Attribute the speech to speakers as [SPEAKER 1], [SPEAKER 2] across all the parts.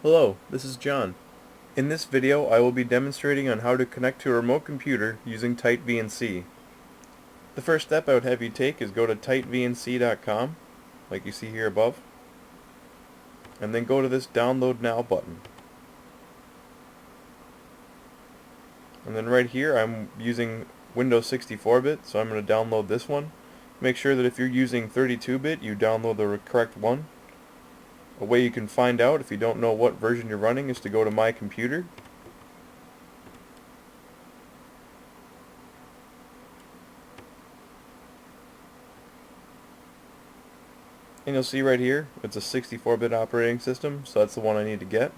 [SPEAKER 1] Hello, this is John. In this video I will be demonstrating on how to connect to a remote computer using TightVNC. The first step I would have you take is go to TightVNC.com, like you see here above, and then go to this Download Now button. And then right here I'm using Windows 64-bit, so I'm going to download this one. Make sure that if you're using 32-bit you download the correct one. A way you can find out if you don't know what version you're running is to go to My Computer. And you'll see right here, it's a 64-bit operating system, so that's the one I need to get.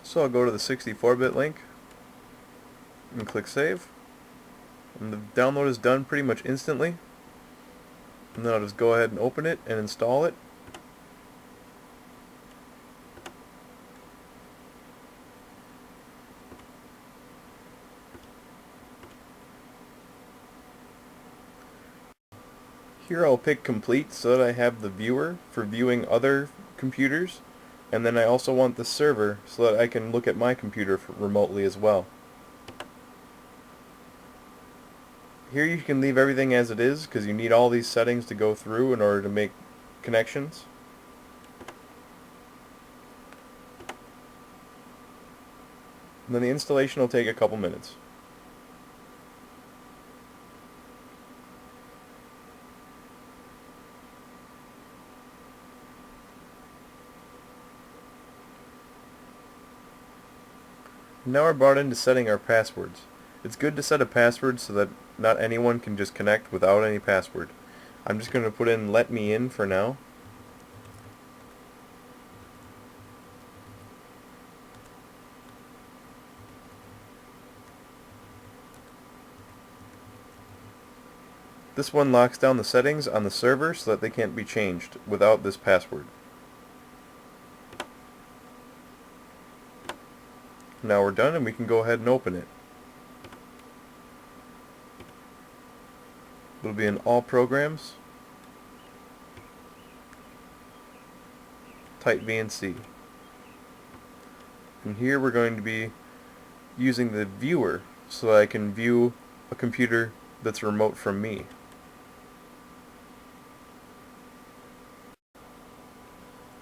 [SPEAKER 1] So I'll go to the 64-bit link and click Save. And the download is done pretty much instantly. And then I'll just go ahead and open it and install it. Here I'll pick Complete so that I have the viewer for viewing other computers. And then I also want the server so that I can look at my computer remotely as well. Here you can leave everything as it is because you need all these settings to go through in order to make connections. And then the installation will take a couple minutes. Now we're brought into setting our passwords. It's good to set a password so that not anyone can just connect without any password. I'm just going to put in "let me in" for now. This one locks down the settings on the server so that they can't be changed without this password. Now we're done and we can go ahead and open it. It'll be in All Programs, TightVNC. And here we're going to be using the viewer so that I can view a computer that's remote from me.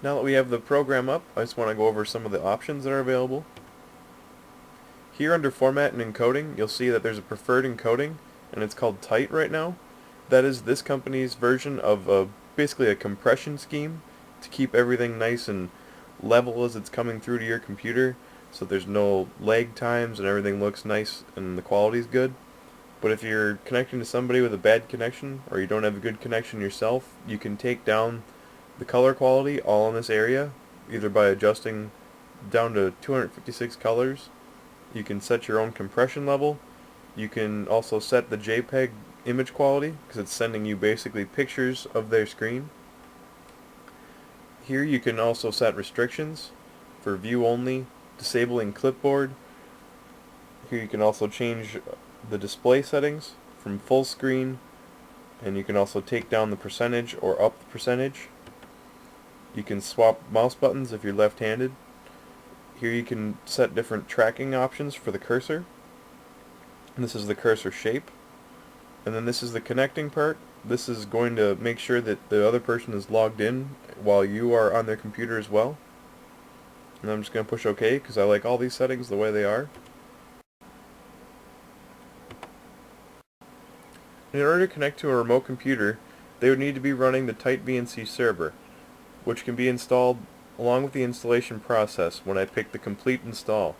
[SPEAKER 1] Now that we have the program up, I just want to go over some of the options that are available. Here under Format and Encoding, you'll see that there's a preferred encoding, and it's called Tight right now. That is this company's version of basically a compression scheme to keep everything nice and level as it's coming through to your computer, so there's no lag times and everything looks nice and the quality's good. But if you're connecting to somebody with a bad connection, or you don't have a good connection yourself, you can take down the color quality all in this area, either by adjusting down to 256 colors. You can set your own compression level. You can also set the JPEG image quality, because it's sending you basically pictures of their screen. Here you can also set restrictions for view only, disabling clipboard. Here you can also change the display settings from full screen, and you can also take down the percentage or up the percentage. You can swap mouse buttons if you're left-handed. Here you can set different tracking options for the cursor. And this is the cursor shape. And then this is the connecting part. This is going to make sure that the other person is logged in while you are on their computer as well. And I'm just going to push OK because I like all these settings the way they are. In order to connect to a remote computer, they would need to be running the TightVNC server, which can be installed along with the installation process when I pick the complete install.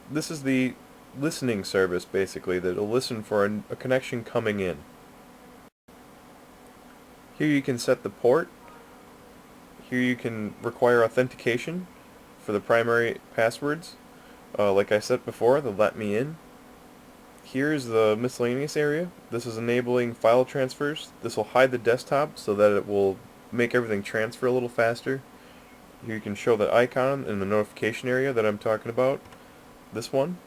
[SPEAKER 1] This is the listening service basically that will listen for a connection coming in. Here you can set the port. Here you can require authentication for the primary passwords. Like I said before, the "let me in." Here's the miscellaneous area. This is enabling file transfers. This will hide the desktop so that it will make everything transfer a little faster. Here you can show the icon in the notification area that I'm talking about. This one.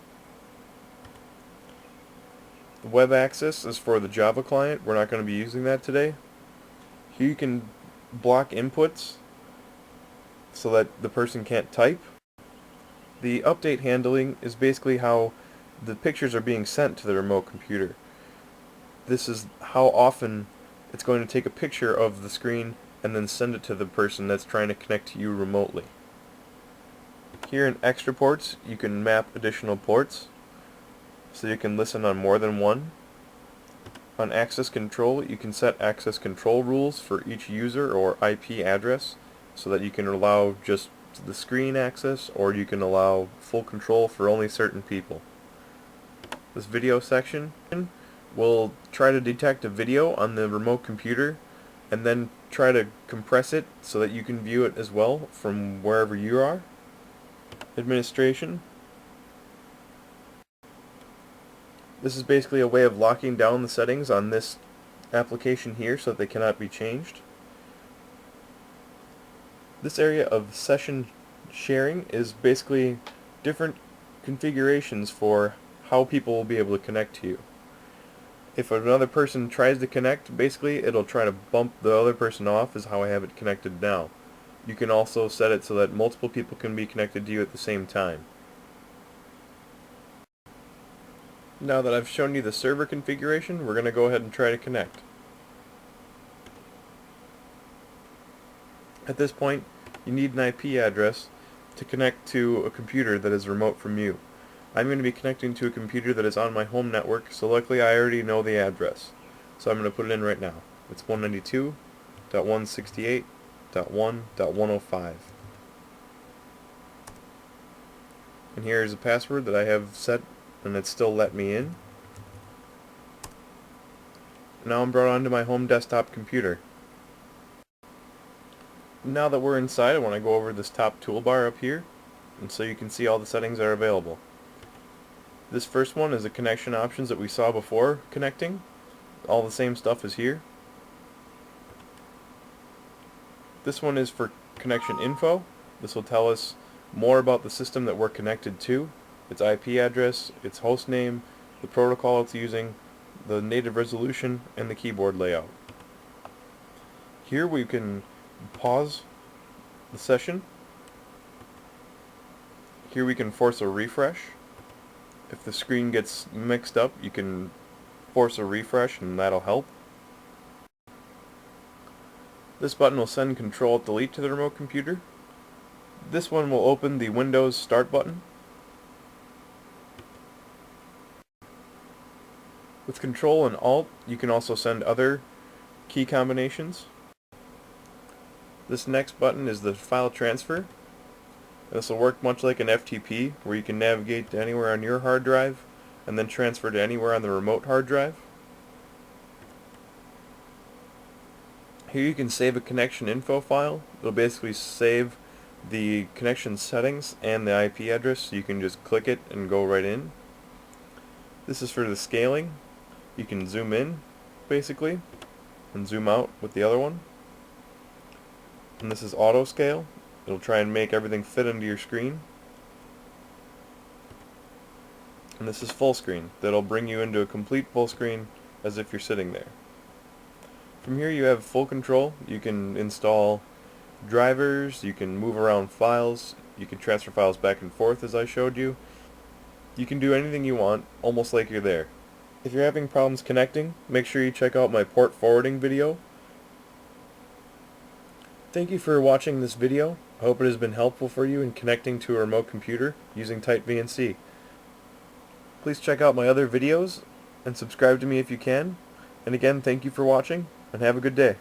[SPEAKER 1] The web access is for the Java client. We're not going to be using that today. Here you can block inputs so that the person can't type. The update handling is basically how the pictures are being sent to the remote computer. This is how often it's going to take a picture of the screen and then send it to the person that's trying to connect to you remotely. Here in extra ports, you can map additional ports so you can listen on more than one. On access control, you can set access control rules for each user or IP address so that you can allow just the screen access, or you can allow full control for only certain people. This video section will try to detect a video on the remote computer and then try to compress it so that you can view it as well from wherever you are. Administration. This is basically a way of locking down the settings on this application here so that they cannot be changed. This area of session sharing is basically different configurations for how people will be able to connect to you. If another person tries to connect, basically it'll try to bump the other person off, is how I have it connected now. You can also set it so that multiple people can be connected to you at the same time. Now that I've shown you the server configuration, we're going to go ahead and try to connect. At this point, you need an IP address to connect to a computer that is remote from you. I'm going to be connecting to a computer that is on my home network, so luckily I already know the address. So I'm going to put it in right now. It's 192.168.1.105. And here's a password that I have set, and it's still let me in. Now I'm brought onto my home desktop computer. Now that we're inside, I want to go over this top toolbar up here, and so you can see all the settings that are available. This first one is the connection options that we saw before connecting. All the same stuff is here. This one is for connection info. This will tell us more about the system that we're connected to, its IP address, its host name, the protocol it's using, the native resolution, and the keyboard layout. Here we can pause the session. Here we can force a refresh. If the screen gets mixed up, you can force a refresh and that'll help. This button will send Control-Delete to the remote computer. This one will open the Windows Start button. With Control and Alt, you can also send other key combinations. This next button is the file transfer. This will work much like an FTP, where you can navigate to anywhere on your hard drive and then transfer to anywhere on the remote hard drive. Here you can save a connection info file. It'll basically save the connection settings and the IP address, so you can just click it and go right in. This is for the scaling. You can zoom in, basically, and zoom out with the other one. And this is auto scale. It'll try and make everything fit into your screen. And this is full screen. That'll bring you into a complete full screen as if you're sitting there. From here you have full control. You can install drivers, you can move around files, you can transfer files back and forth as I showed you. You can do anything you want, almost like you're there. If you're having problems connecting, make sure you check out my port forwarding video. Thank you for watching this video. I hope it has been helpful for you in connecting to a remote computer using TightVNC. Please check out my other videos and subscribe to me if you can. And again, thank you for watching, and have a good day.